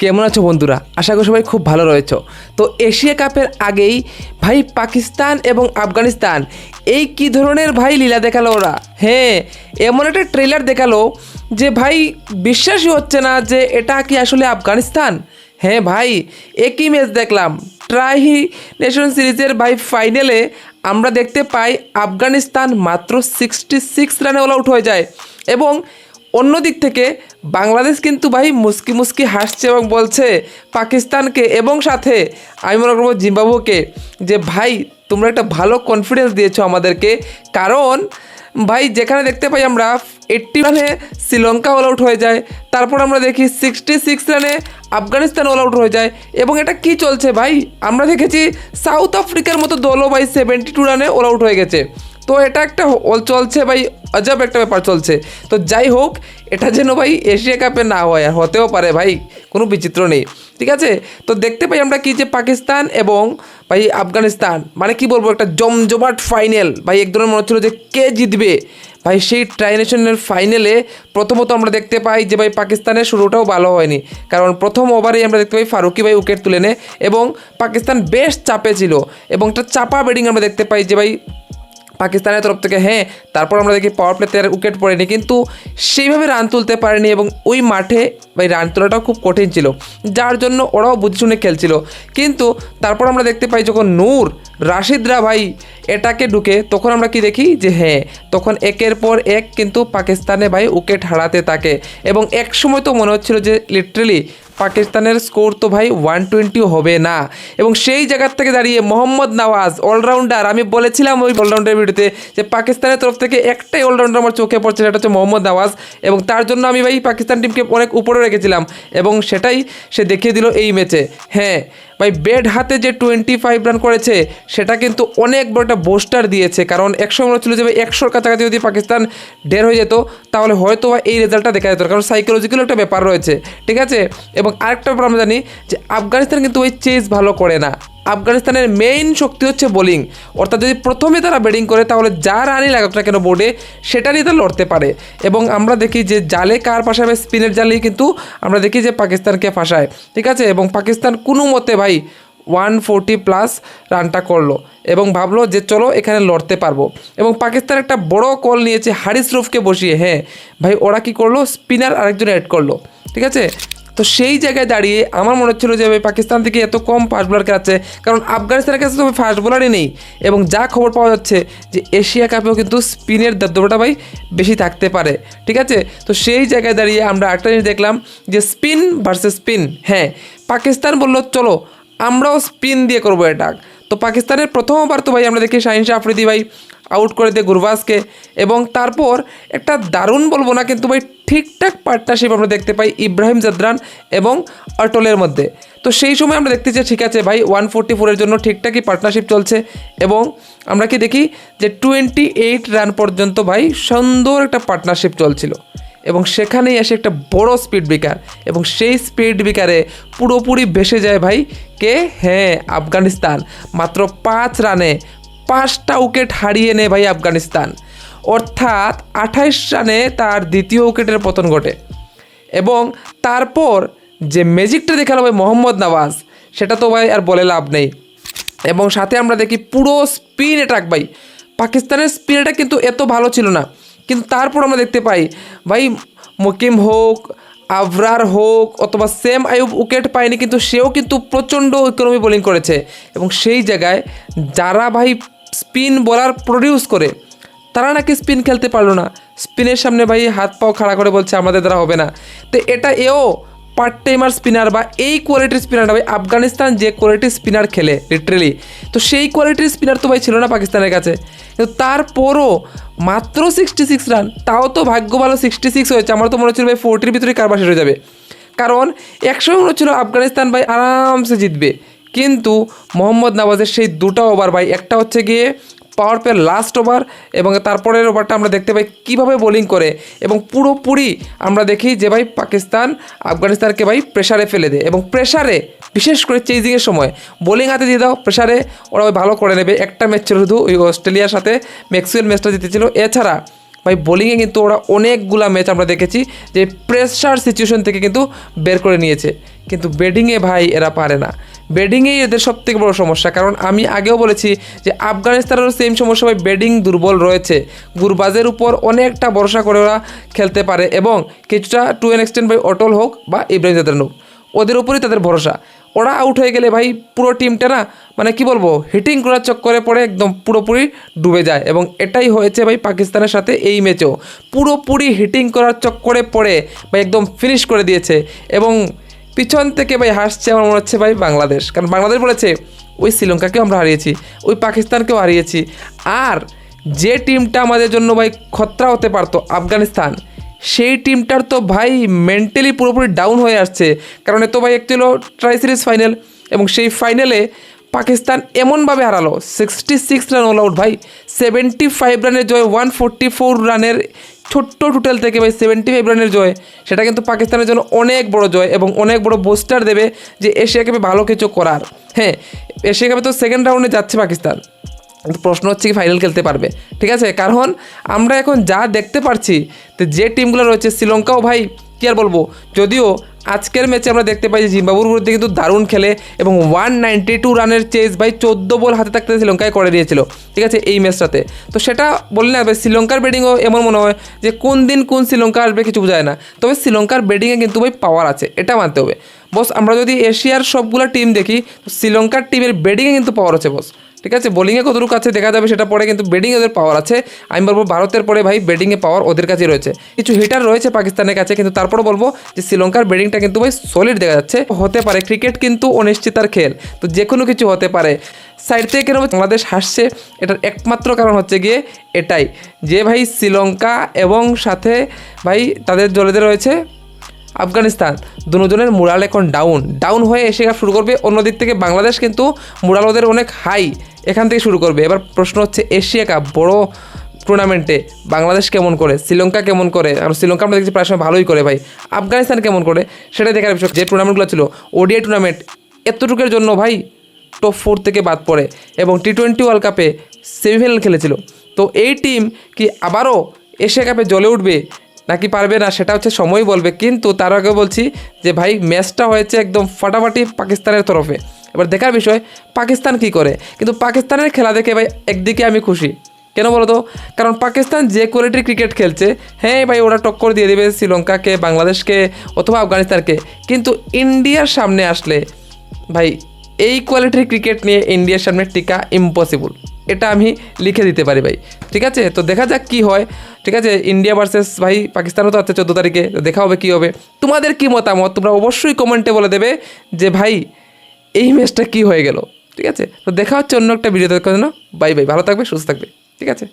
কেমন আছো বন্ধুরা? আশা করি সবাই খুব ভালো রয়েছো। তো এশিয়া কাপের আগেই ভাই পাকিস্তান এবং আফগানিস্তান এই কি ধরনের ভাই লীলা দেখালো ওরা। হ্যাঁ, এমন একটা ট্রেলার দেখালো যে ভাই বিশ্বাসই হচ্ছে না যে এটা কি আসলে আফগানিস্তান। হ্যাঁ ভাই, একই ম্যাচ দেখলাম ট্রাই নেশন সিরিজের ভাই ফাইনালে আমরা দেখতে পাই আফগানিস্তান মাত্র 66 রানে অল আউট হয়ে যায় এবং অন্য দিক থেকে বাংলাদেশ কিন্তু ভাই মুস্কি মুস্কি হাসছে এবং বলছে পাকিস্তানকে এবং সাথে আমি মনে করবো জিম্বাবুকে যে ভাই তোমরা একটা ভালো কনফিডেন্স দিয়েছো আমাদেরকে। কারণ ভাই যেখানে দেখতে পাই আমরা 80 রানে শ্রীলঙ্কা অল আউট হয়ে যায়, তারপর আমরা দেখি 66 রানে আফগানিস্তান অল আউট হয়ে যায় এবং এটা কি চলছে ভাই, আমরা দেখেছি সাউথ আফ্রিকার মতো দলও ভাই 72 রানে অল আউট হয়ে গেছে। তো এটা একটা চলছে ভাই, আজব একটা ব্যাপার চলছে। তো যাই হোক, এটা যেন ভাই এশিয়া কাপে না হয়, আর হতেও পারে ভাই, কোনো বিচিত্র নেই। ঠিক আছে, তো দেখতে পাই আমরা কি যে পাকিস্তান এবং ভাই আফগানিস্তান মানে কি বলবো একটা জমজমাট ফাইনাল ভাই। এক ধরনের মনে হচ্ছিল যে কে জিতবে ভাই। সেই ট্রাই নেশনের ফাইনালে প্রথমত আমরা দেখতে পাই যে ভাই পাকিস্তানের শুরুটাও ভালো হয়নি, কারণ প্রথম ওভারেই আমরা দেখতে পাই ফারুকি ভাই উইকেট তুলে নেয় এবং পাকিস্তান বেশ চাপে ছিল এবং একটা চাপা ব্যাটিং আমরা দেখতে পাই যে ভাই পাকিস্তানের তরফ থেকে। হ্যাঁ, তারপর আমরা দেখি পাওয়ার প্লেতে আর উইকেট পড়েনি, কিন্তু সেইভাবে রান তুলতে পারেনি এবং ওই মাঠে ভাই রান তোলাটাও খুব কঠিন ছিল, যার জন্য ওরাও বুঝে শুনে খেলছিল। কিন্তু তারপর আমরা দেখতে পাই যখন নূর রাশিদরা ভাই এটাকে ঢুকে, তখন আমরা কি দেখি যে হ্যাঁ, তখন একের পর এক কিন্তু পাকিস্তানে ভাই উইকেট হারাতে থাকে এবং এক সময় তো মনে হচ্ছিল যে লিটারেলি পাকিস্তানের স্কোর তো ভাই 120 হবে না। এবং সেই জায়গার থেকে দাঁড়িয়ে মোহাম্মদ নওয়াজ অলরাউন্ডার, আমি বলেছিলাম ওই অলরাউন্ডার ভিডিওতে যে পাকিস্তানের তরফ থেকে একটাই অলরাউন্ডার আমার চোখে পড়ছে, সেটা হচ্ছে মোহাম্মদ নওয়াজ, এবং তার জন্য আমি ভাই পাকিস্তান টিমকে অনেক উপরে রেখেছিলাম এবং সেটাই সে দেখিয়ে দিল এই ম্যাচে। হ্যাঁ ভাই, ব্যাট হাতে যে 25 রান করেছে সেটা কিন্তু অনেক বড় একটা বুস্টার দিয়েছে, কারণ একসময় মনে হচ্ছিল যে ভাই 100-র কাছাকাছি যদি পাকিস্তান ডের হয়ে যেত তাহলে হয়তো এই রেজাল্টটা দেখা যেত, কারণ সাইকোলজিক্যাল একটা ব্যাপার রয়েছে। ঠিক আছে, এবং আরেকটা ব্যাপার আমরা জানি যে আফগানিস্তান কিন্তু ওই চেজ ভালো করে না। আফগানিস্তানের মেইন শক্তি হচ্ছে বোলিং, অর্থাৎ যদি প্রথমে তারা ব্যাটিং করে তাহলে যা রানই লাগুক না কেন বোর্ডে সেটা নিয়ে তারা লড়তে পারে। এবং আমরা দেখি যে জালে কার ফাঁসাবে, স্পিনের জালেই কিন্তু আমরা দেখি যে পাকিস্তানকে ফাঁসায়। ঠিক আছে, এবং পাকিস্তান কোনো মতে ভাই 140+ রানটা করলো এবং ভাবলো যে চলো এখানে লড়তে পারবো, এবং পাকিস্তান একটা বড় কল নিয়েছে হারিস রুফকে বসিয়ে। হ্যাঁ ভাই, ওরা কি করলো, স্পিনার আরেকজন অ্যাড করলো। ঠিক আছে, তো সেই জায়গায় দাঁড়িয়ে আমার মনে হচ্ছিলো যে ভাই পাকিস্তান থেকে এত কম ফাস্ট বোলার খেলাচ্ছে, কারণ আফগানিস্তানের কাছে তো ফাস্ট বোলারই নেই। এবং যা খবর পাওয়া যাচ্ছে যে এশিয়া কাপেও কিন্তু স্পিনের দবদবাটা ভাই বেশি থাকতে পারে। ঠিক আছে, তো সেই জায়গায় দাঁড়িয়ে আমরা একটা জিনিস দেখলাম যে স্পিন ভার্সেস স্পিন। হ্যাঁ, পাকিস্তান বললো চলো আমরাও স্পিন দিয়ে করবো অ্যাটাক। তো পাকিস্তানের প্রথমবার তো ভাই আমরা দেখি শাহিন শাহ আফ্রিদি ভাই আউট করে দেয় গুরবাজকে, এবং তারপর একটা দারুণ বলবো না কিন্তু ভাই ঠিকঠাক পার্টনারশিপ আমরা দেখতে পাই ইব্রাহিম জাদরান এবং অটলের মধ্যে। তো সেই সময় আমরা দেখতে চাই ঠিক আছে ভাই 144-এর জন্য ঠিকঠাকই পার্টনারশিপ চলছে, এবং আমরা কি দেখি যে 28 রান পর্যন্ত ভাই সুন্দর একটা পার্টনারশিপ চলছিল, এবং সেখানেই আসে একটা বড় স্পিড ব্রেকার, এবং সেই স্পিড ব্রেকারে পুরোপুরি ভেসে যায় ভাই কে, হ্যাঁ আফগানিস্তান। মাত্র 5 রানে 5টা উইকেট হারিয়ে নেয় ভাই আফগানিস্তান, অর্থাৎ 28 রানে তার দ্বিতীয় উইকেটের পতন ঘটে। এবং তারপর যে ম্যাজিকটা দেখালো ভাই মোহাম্মদ নওয়াজ, সেটা তো ভাই আর বলে লাভ নেই। এবং সাথে আমরা দেখি পুরো স্পিন অ্যাটাক ভাই, পাকিস্তানের স্পিন অ্যাটাক কিন্তু এত ভালো ছিল না, কিন্তু তারপর আমরা দেখতে পাই ভাই মুকিম হোক, আবরার হোক অথবা সেম আইয়ুব উইকেট পায়নি, কিন্তু সেও কিন্তু প্রচণ্ড ইকোনমি বোলিং করেছে। এবং সেই জায়গায় যারা ভাই স্পিন বোলার প্রডিউস করে তারা নাকি স্পিন খেলতে পারলো না, স্পিনের সামনে ভাই হাত পাও খাড়া করে বলছে আমাদের দ্বারা হবে না। তো এটা এও পার্ট টাইমার স্পিনার বা এই কোয়ালিটির স্পিনারটা ভাই, আফগানিস্তান যে কোয়ালিটির স্পিনার খেলে লিটারেলি, তো সেই কোয়ালিটির স্পিনার তো ভাই ছিল না পাকিস্তানের কাছে। কিন্তু তারপরও মাত্র 66 রান, তাও তো ভাগ্য ভালো 66 হয়েছে। আমার তো মনে হচ্ছিল ভাই 40-র ভিতরে কারবার শেষ হয়ে যাবে, কারণ একসময় মনে হচ্ছিল আফগানিস্তান ভাই আরামসে জিতবে। কিন্তু মোহাম্মদ নওয়াজের সেই 2টা ওভার ভাই, একটা হচ্ছে গিয়ে পাওয়ার প্লের লাস্ট ওভার এবং তারপরের ওভারটা আমরা দেখতে পাই কীভাবে বোলিং করে, এবং পুরোপুরি আমরা দেখি যে ভাই পাকিস্তান আফগানিস্তানকে ভাই প্রেশারে ফেলে দেয়। এবং প্রেশারে বিশেষ করে চেজিংয়ের সময় বোলিং হাতে দিয়ে দাও, প্রেশারে ওরা ভালো করে নেবে। একটা ম্যাচ ছিল শুধু ওই অস্ট্রেলিয়ার সাথে ম্যাক্সওয়েল ম্যাচটা জিতেছিল, এছাড়া ভাই বোলিংয়ে কিন্তু ওরা অনেকগুলা ম্যাচ আমরা দেখেছি যে প্রেসার সিচুয়েশন থেকে কিন্তু বের করে নিয়েছে, কিন্তু ব্যাটিংয়ে ভাই এরা পারে না। ব্যাটিংয়েই এদের সবথেকে বড় সমস্যা, কারণ আমি আগেও বলেছি যে আফগানিস্তানেরও সেম সমস্যা, ভাই ব্যাটিং দুর্বল রয়েছে। গুরবাজের উপর অনেকটা ভরসা করে ওরা খেলতে পারে এবং কিছুটা টু এন এক্সটেন্ট ভাই অটল হোক বা ইব্রাহিম জাদেন হোক, ওদের উপরই তাদের ভরসা। ওরা আউট হয়ে গেলে ভাই পুরো টিমটা না মানে কি বলবো হিটিং করার চক্করে পড়ে একদম পুরোপুরি ডুবে যায়, এবং এটাই হয়েছে ভাই পাকিস্তানের সাথে এই ম্যাচেও। পুরোপুরি হিটিং করার চক্করে পড়ে ভাই একদম ফিনিশ করে দিয়েছে, এবং পিছন থেকে ভাই হাসছে আমার মনে হচ্ছে ভাই বাংলাদেশ, কারণ বাংলাদেশ বলেছে ওই শ্রীলঙ্কাকেও আমরা হারিয়েছি, ওই পাকিস্তানকেও হারিয়েছি, আর যে টিমটা আমাদের জন্য ভাই খতরা হতে পারতো আফগানিস্তান, সেই টিমটার তো ভাই মেন্টালি পুরোপুরি ডাউন হয়ে আসছে। কারণ এত ভাই একটি হলো ট্রাই সিরিজ ফাইনাল, এবং সেই ফাইনালে পাকিস্তান এমনভাবে হারালো 66 রান অল আউট ভাই, 75 রানের জয়, 144 রানের ছোট্ট টোটাল থেকে ভাই 75 রানের জয়, সেটা কিন্তু পাকিস্তানের জন্য অনেক বড় জয় এবং অনেক বড় বুস্টার দেবে যে এশিয়া কাপে ভালো কিছু করার। হ্যাঁ, এশিয়া কাপে তো সেকেন্ড রাউন্ডে যাচ্ছে পাকিস্তান, প্রশ্ন হচ্ছে কি ফাইনাল খেলতে পারবে, ঠিক আছে? কারণ আমরা এখন যা দেখতে পারছি তো যে টিমগুলো রয়েছে, শ্রীলঙ্কাও ভাই কী আর বলবো, যদিও আজকের ম্যাচে আমরা দেখতে পাই যে জিম্বাবুর বিরুদ্ধে কিন্তু দারুণ খেলে এবং 192 রানের চেজ ভাই 14 বল হাতে থাকতে শ্রীলঙ্কায় করে দিয়েছিল, ঠিক আছে এই ম্যাচটাতে। তো সেটা বললে না ভাই, শ্রীলঙ্কার ব্যাটিংও এমন মনে হয় যে কোন দিন কোন শ্রীলঙ্কা আসবে কিছু বোঝায় না, তবে শ্রীলঙ্কার ব্যাটিংয়ে কিন্তু ভাই পাওয়ার আছে, এটা মানতে হবে বস। আমরা যদি এশিয়ার সবগুলো টিম দেখি তো শ্রীলঙ্কার টিমের ব্যাটিংয়ে কিন্তু পাওয়ার আছে বস, ঠিক আছে? বোলিংয়ে কতটুকু আছে দেখা যাবে সেটা পরে, কিন্তু ব্যাটিংয়ে ওদের পাওয়ার আছে। আমি বলবো ভারতের পরে ভাই ব্যাটিংয়ে পাওয়ার ওদের কাছেই রয়েছে। কিছু হিটার রয়েছে পাকিস্তানের কাছে, কিন্তু তারপরে বলবো যে শ্রীলঙ্কার ব্যাটিংটা কিন্তু ভাই সলিড দেখা যাচ্ছে। হতে পারে, ক্রিকেট কিন্তু অনিশ্চিতার খেল, তো যে কোনো কিছু হতে পারে। সাইড থেকে কেন বাংলাদেশ হাসছে, এটার একমাত্র কারণ হচ্ছে গিয়ে এটাই যে ভাই শ্রীলঙ্কা এবং সাথে ভাই তাদের দলেতে রয়েছে আফগানিস্তান, দুজনের মোরাল এখন ডাউন হয়ে এশিয়া কাপ শুরু করবে। অন্যদিক থেকে বাংলাদেশ কিন্তু মোরাল ওদের অনেক হাই, এখান থেকে শুরু করবে। এবার প্রশ্ন হচ্ছে এশিয়া কাপ বড় টুর্নামেন্টে বাংলাদেশ কেমন করে, শ্রীলঙ্কা কেমন করে, আর শ্রীলঙ্কা আমরা দেখছি প্রায় সময় ভালোই করে ভাই, আফগানিস্তান কেমন করে সেটা দেখার বিষয়। যে টুর্নামেন্টগুলো ছিল ওডিআই টুর্নামেন্ট, এতটুকুর জন্য ভাই টপ 4 থেকে বাদ পড়ে, এবং টি20 ওয়ার্ল্ড কাপে সেমিফাইনাল খেলেছিল। তো এই টিম কি আবারও এশিয়া কাপে জ্বলে উঠবে নাকি পারবে না, সেটা হচ্ছে সময় বলবে। কিন্তু তার আগে বলছি যে ভাই ম্যাচটা হয়েছে একদম ফাটাফাটি পাকিস্তানের তরফে। এবার দেখার বিষয় পাকিস্তান কি করে, কিন্তু পাকিস্তানের খেলা দেখে ভাই একদিকে আমি খুশি, কেন বলো তো? কারণ পাকিস্তান যে কোয়ালিটির ক্রিকেট খেলছে, হ্যাঁ ভাই ওরা টক্কর দিয়ে দেবে শ্রীলঙ্কাকে, বাংলাদেশকে অথবা আফগানিস্তানকে, কিন্তু ইন্ডিয়ার সামনে আসলে ভাই এই কোয়ালিটির ক্রিকেট নিয়ে ইন্ডিয়ার সামনে টিকা ইম্পসিবল, এটা আমি লিখে দিতে পারি ভাই, ঠিক আছে? তো দেখা যাক কি হয়, ঠিক আছে? ইন্ডিয়া ভার্সেস ভাই পাকিস্তানও তো আছে 14 তারিখে, তো দেখা হবে কী হবে। তোমাদের কি মতামত তোমরা অবশ্যই কমেন্টে বলে দেবে যে ভাই এই ম্যাচটা কী হয়ে গেল, ঠিক আছে? তো দেখা হচ্ছে অন্য একটা ভিডিও দেখার জন্য। বাই বাই, ভালো থাকবে, সুস্থ থাকবে, ঠিক আছে?